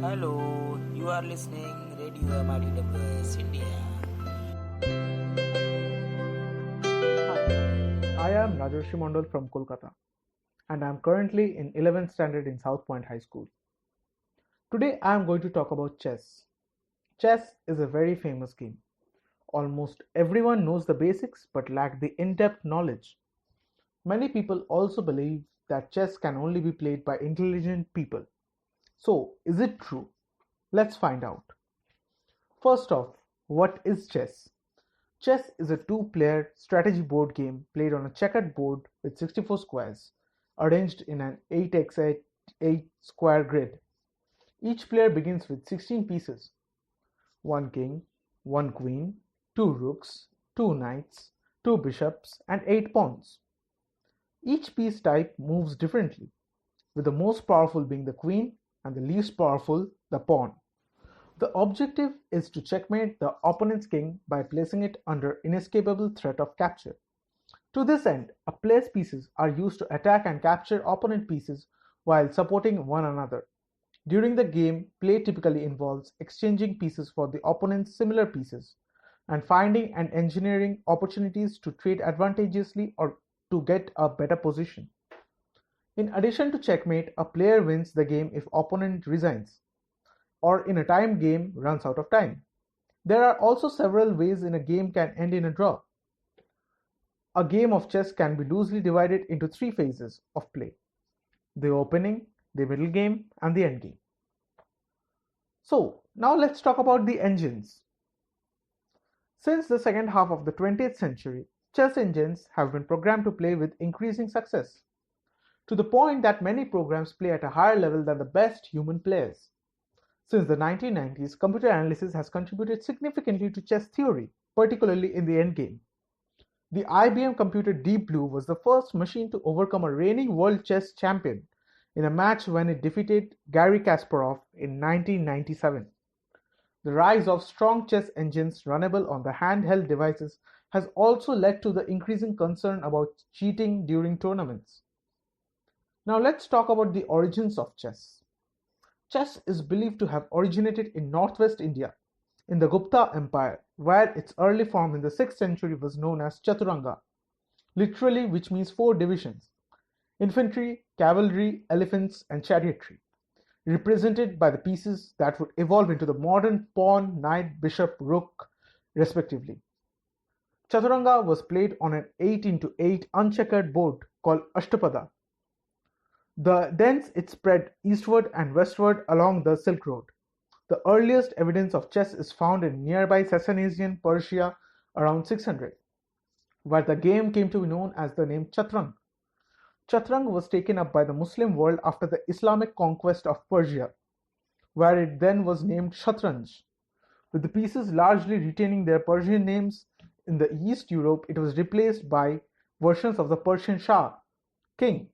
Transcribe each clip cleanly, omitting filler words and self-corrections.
Hello, you are listening Radio MIDWS India. Hi, I am Rajarshee from Kolkata, and I am currently in 11th standard in South Point High School. Today I am going to talk about chess. Chess is a very famous game. Almost everyone knows the basics but lack the in-depth knowledge. Many people also believe that chess can only be played by intelligent people. So, is it true? Let's find out. First off, what is chess? Chess is a two-player strategy board game played on a checkered board with 64 squares, arranged in an 8x8 square grid. Each player begins with 16 pieces: one king, one queen, two rooks, two knights, two bishops, and 8 pawns. Each piece type moves differently, with the most powerful being the queen and the least powerful the pawn. The objective is to checkmate the opponent's king by placing it under inescapable threat of capture. To this end, a player's pieces are used to attack and capture opponent pieces while supporting one another. During the game, play typically involves exchanging pieces for the opponent's similar pieces, and finding and engineering opportunities to trade advantageously or to get a better position. In addition to checkmate, a player wins the game if opponent resigns, or in a timed game runs out of time. There are also several ways in a game can end in a draw. A game of chess can be loosely divided into 3 phases of play: the opening, the middle game, and the end game. So, now let's talk about the engines. Since the second half of the 20th century, chess engines have been programmed to play with increasing success, to the point that many programs play at a higher level than the best human players. Since the 1990s, computer analysis has contributed significantly to chess theory, particularly in the endgame. The IBM computer Deep Blue was the first machine to overcome a reigning world chess champion in a match when it defeated Garry Kasparov in 1997. The rise of strong chess engines runnable on the handheld devices has also led to the increasing concern about cheating during tournaments. Now let's talk about the origins of chess. Chess is believed to have originated in northwest India, in the Gupta Empire, where its early form in the 6th century was known as Chaturanga, literally which means 4 divisions: infantry, cavalry, elephants, and chariotry, represented by the pieces that would evolve into the modern pawn, knight, bishop, rook, respectively. Chaturanga was played on an 8x8 uncheckered board called Ashtapada. Thence it spread eastward and westward along the Silk Road. The earliest evidence of chess is found in nearby Sassanasian Persia around 600, where the game came to be known as the name Chatrang. Chatrang was taken up by the Muslim world after the Islamic conquest of Persia, where it then was named Shatranj. With the pieces largely retaining their Persian names, in the East Europe it was replaced by versions of the Persian Shah, king,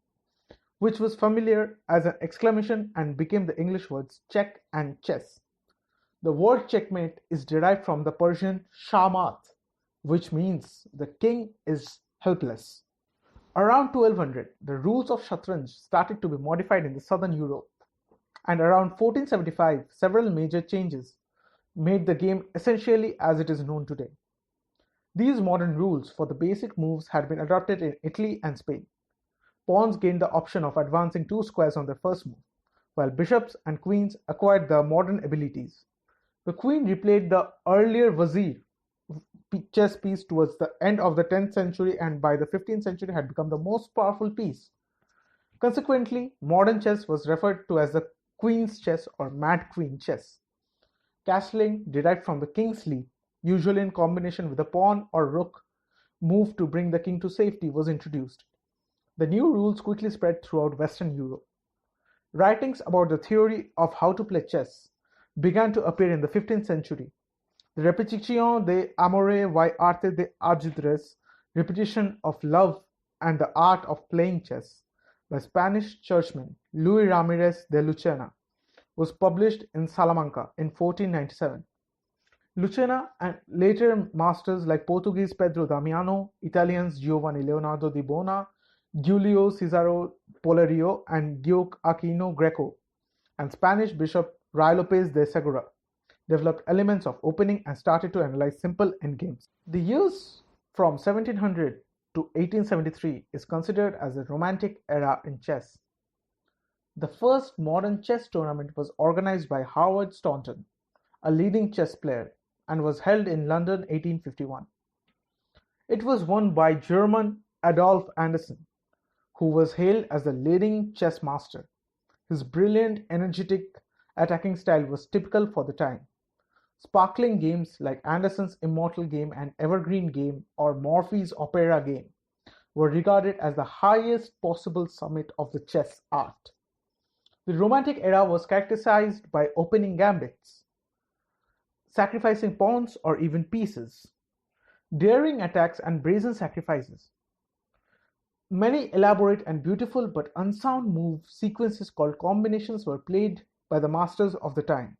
which was familiar as an exclamation and became the English words check and chess. The word checkmate is derived from the Persian shamat, which means the king is helpless. Around 1200, the rules of Shatranj started to be modified in the southern Europe, and around 1475, several major changes made the game essentially as it is known today. These modern rules for the basic moves had been adopted in Italy and Spain. Pawns gained the option of advancing 2 squares on their first move, while bishops and queens acquired the modern abilities. The queen replayed the earlier Wazir chess piece towards the end of the 10th century, and by the 15th century had become the most powerful piece. Consequently, modern chess was referred to as the Queen's chess or Mad Queen chess. Castling, derived from the king's leap, usually in combination with a pawn or rook move to bring the king to safety, was introduced. The new rules quickly spread throughout Western Europe. Writings about the theory of how to play chess began to appear in the 15th century. The Repetition de Amore y Arte de Ajedrez, Repetition of Love and the Art of Playing Chess, by Spanish churchman Luis Ramirez de Lucena, was published in Salamanca in 1497. Lucena and later masters like Portuguese Pedro Damiano, Italians Giovanni Leonardo di Bona, Giulio Cesare Polerio, and Gioacchino Greco, and Spanish Bishop Ruy Lopez de Segura, developed elements of opening and started to analyze simple endgames. The years from 1700 to 1873 is considered as the Romantic era in chess. The first modern chess tournament was organized by Howard Staunton, a leading chess player, and was held in London 1851. It was won by German Adolf Anderssen, who was hailed as the leading chess master. His brilliant, energetic attacking style was typical for the time. Sparkling games like Anderson's Immortal Game and Evergreen Game or Morphy's Opera Game were regarded as the highest possible summit of the chess art. The Romantic era was characterized by opening gambits, sacrificing pawns or even pieces, daring attacks and brazen sacrifices. Many elaborate and beautiful but unsound move sequences called combinations were played by the masters of the time.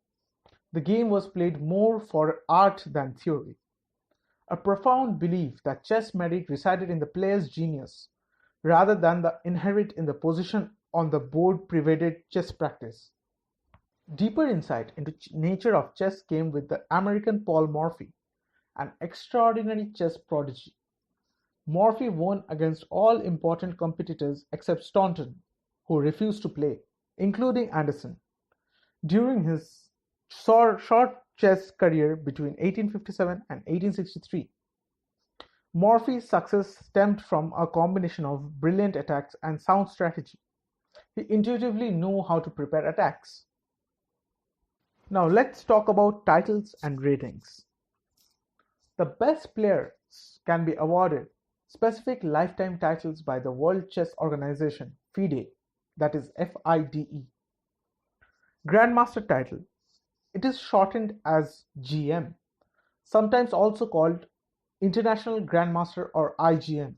The game was played more for art than theory. A profound belief that chess merit resided in the player's genius rather than the inherent in the position on the board pervaded chess practice. Deeper insight into nature of chess came with the American Paul Morphy, an extraordinary chess prodigy. Morphy won against all important competitors except Staunton, who refused to play, including Anderson. During his short chess career between 1857 and 1863, Morphy's success stemmed from a combination of brilliant attacks and sound strategy. He intuitively knew how to prepare attacks. Now let's talk about titles and ratings. The best players can be awarded specific lifetime titles by the World Chess Organization, FIDE, that is FIDE. Grandmaster title. It is shortened as GM, sometimes also called International Grandmaster or IGM,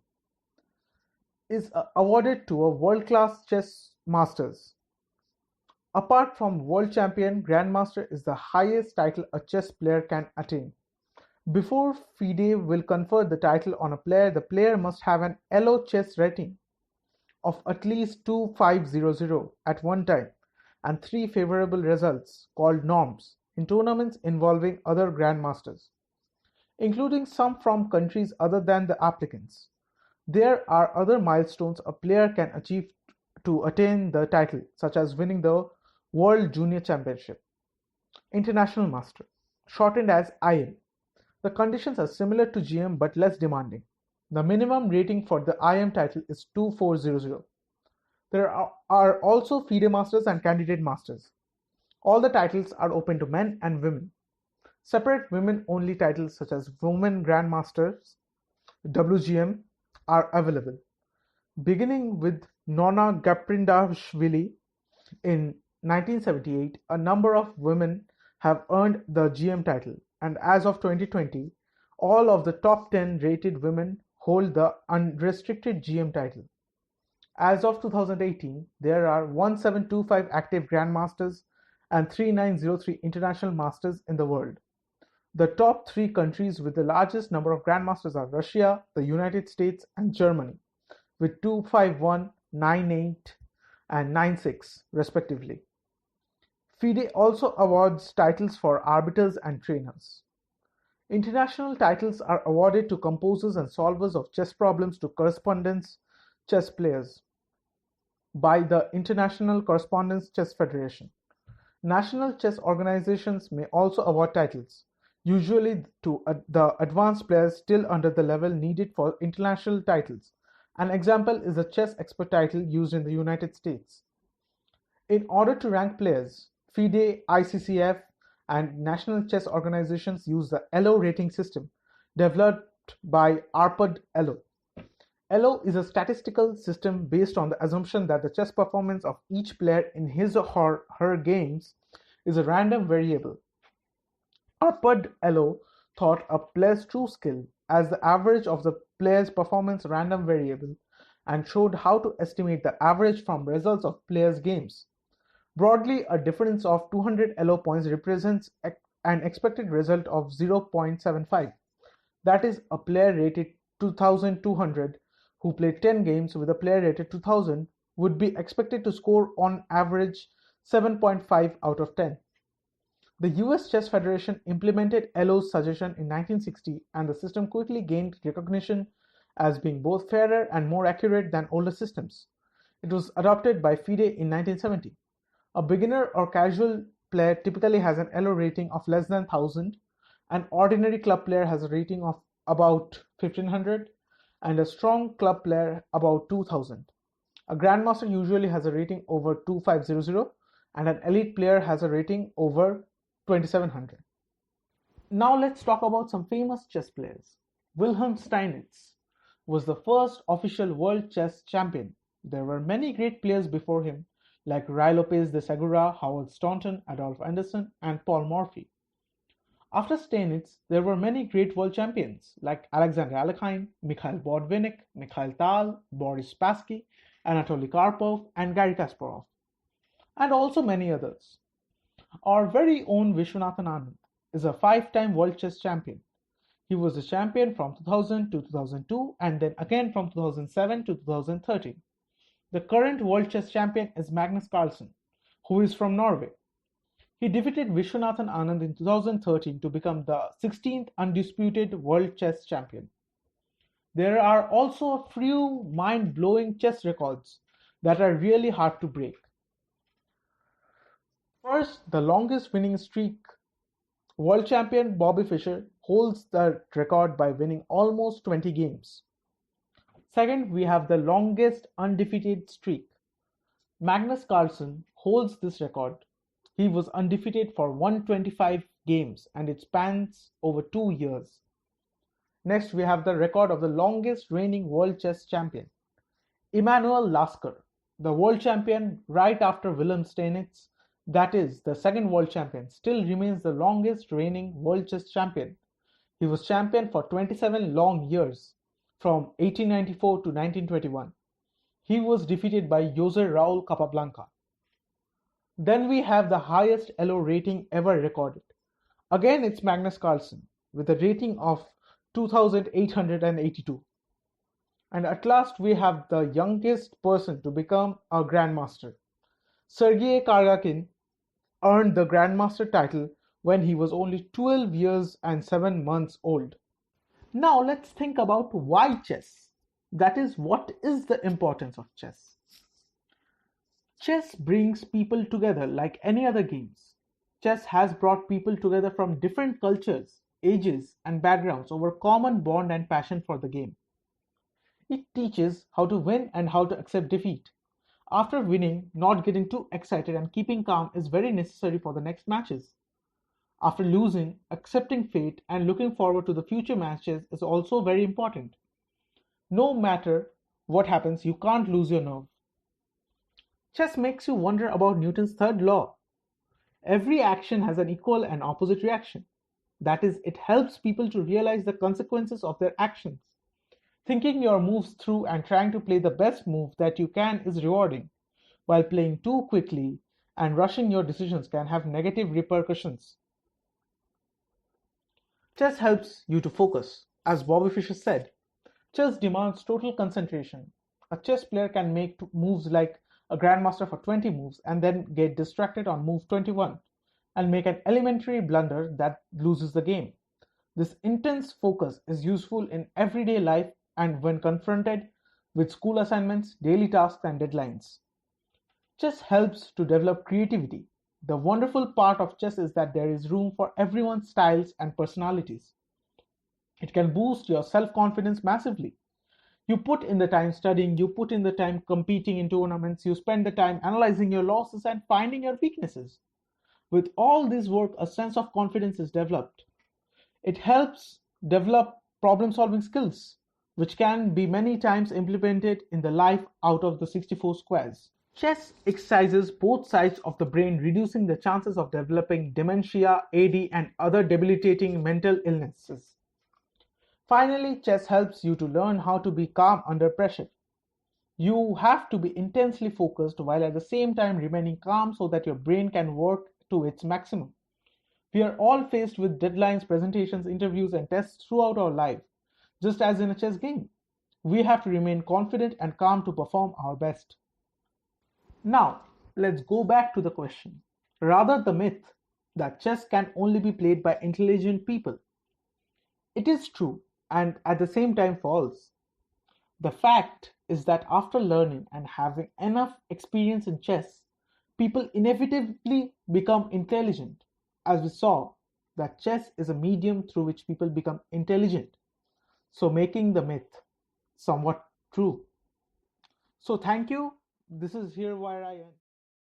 is awarded to a world-class chess masters. Apart from World Champion, Grandmaster is the highest title a chess player can attain. Before FIDE will confer the title on a player, the player must have an ELO chess rating of at least 2500 at one time and 3 favorable results, called norms, in tournaments involving other grandmasters, including some from countries other than the applicants. There are other milestones a player can achieve to attain the title, such as winning the World Junior Championship. International Master, shortened as IM. The conditions are similar to GM but less demanding. The minimum rating for the IM title is 2400. There are also FIDE Masters and Candidate Masters. All the titles are open to men and women. Separate women-only titles such as Women Grandmasters, WGM, are available. Beginning with Nona Gaprindashvili in 1978, a number of women have earned the GM title, and as of 2020, all of the top 10 rated women hold the unrestricted GM title. As of 2018, there are 1725 active Grandmasters and 3903 International Masters in the world. The top 3 countries with the largest number of Grandmasters are Russia, the United States, and Germany, with 251, 98, and 96 respectively. FIDE also awards titles for arbiters and trainers. International titles are awarded to composers and solvers of chess problems to correspondence chess players by the International Correspondence Chess Federation. National chess organizations may also award titles, usually to the advanced players still under the level needed for international titles. An example is the chess expert title used in the United States. In order to rank players, FIDE, ICCF, and national chess organizations use the ELO rating system developed by ARPUD ELO. ELO is a statistical system based on the assumption that the chess performance of each player in his or her games is a random variable. ARPUD ELO thought a player's true skill as the average of the player's performance random variable and showed how to estimate the average from results of players' games. Broadly, a difference of 200 ELO points represents an expected result of 0.75. That is, a player rated 2200 who played 10 games with a player rated 2000 would be expected to score on average 7.5 out of 10. The US Chess Federation implemented Elo's suggestion in 1960, and the system quickly gained recognition as being both fairer and more accurate than older systems. It was adopted by FIDE in 1970. A beginner or casual player typically has an Elo rating of less than 1000, an ordinary club player has a rating of about 1500, and a strong club player about 2000. A grandmaster usually has a rating over 2500, and an elite player has a rating over 2700. Now let's talk about some famous chess players. Wilhelm Steinitz was the first official world chess champion. There were many great players before him, like Ruy Lopez de Segura, Howard Staunton, Adolf Anderssen, and Paul Morphy. After Steinitz, there were many great world champions like Alexander Alekhine, Mikhail Botvinnik, Mikhail Tal, Boris Spassky, Anatoly Karpov, and Garry Kasparov, and also many others. Our very own Vishwanathan Anand is a 5-time world chess champion. He was a champion from 2000 to 2002 and then again from 2007 to 2013. The current world chess champion is Magnus Carlsen, who is from Norway. He defeated Vishwanathan Anand in 2013 to become the 16th undisputed world chess champion. There are also a few mind-blowing chess records that are really hard to break. First, the longest winning streak. World champion Bobby Fischer holds the record by winning almost 20 games. Second, we have the longest undefeated streak. Magnus Carlsen holds this record. He was undefeated for 125 games and it spans over 2 years. Next, we have the record of the longest reigning world chess champion. Emanuel Lasker, the world champion right after Wilhelm Steinitz, that is, the second world champion, still remains the longest reigning world chess champion. He was champion for 27 long years, from 1894 to 1921. He was defeated by Jose Raul Capablanca. Then we have the highest Elo rating ever recorded. Again, it's Magnus Carlsen with a rating of 2882. And at last we have the youngest person to become a grandmaster. Sergei Karjakin earned the grandmaster title when he was only 12 years and 7 months old. Now let's think about why chess. That is, what is the importance of chess? Chess brings people together like any other games. Chess has brought people together from different cultures, ages, and backgrounds over a common bond and passion for the game. It teaches how to win and how to accept defeat. After winning, not getting too excited and keeping calm is very necessary for the next matches. After losing, accepting fate and looking forward to the future matches is also very important. No matter what happens, you can't lose your nerve. Chess makes you wonder about Newton's third law. Every action has an equal and opposite reaction. That is, it helps people to realize the consequences of their actions. Thinking your moves through and trying to play the best move that you can is rewarding, while playing too quickly and rushing your decisions can have negative repercussions. Chess helps you to focus. As Bobby Fischer said, chess demands total concentration. A chess player can make moves like a grandmaster for 20 moves and then get distracted on move 21 and make an elementary blunder that loses the game. This intense focus is useful in everyday life and when confronted with school assignments, daily tasks, and deadlines. Chess helps to develop creativity. The wonderful part of chess is that there is room for everyone's styles and personalities. It can boost your self-confidence massively. You put in the time studying, you put in the time competing in tournaments, you spend the time analyzing your losses and finding your weaknesses. With all this work, a sense of confidence is developed. It helps develop problem-solving skills, which can be many times implemented in the life out of the 64 squares. Chess exercises both sides of the brain, reducing the chances of developing dementia, AD, and other debilitating mental illnesses. Finally, chess helps you to learn how to be calm under pressure. You have to be intensely focused while at the same time remaining calm so that your brain can work to its maximum. We are all faced with deadlines, presentations, interviews, and tests throughout our life, just as in a chess game. We have to remain confident and calm to perform our best. Now, let's go back to the question. Rather the myth. that chess can only be played by intelligent people. It is true and at the same time false. The fact is that after learning and having enough experience in chess, people inevitably become intelligent. As we saw, that chess is a medium through which people become intelligent, so making the myth somewhat true. So, thank you. This is here where I end.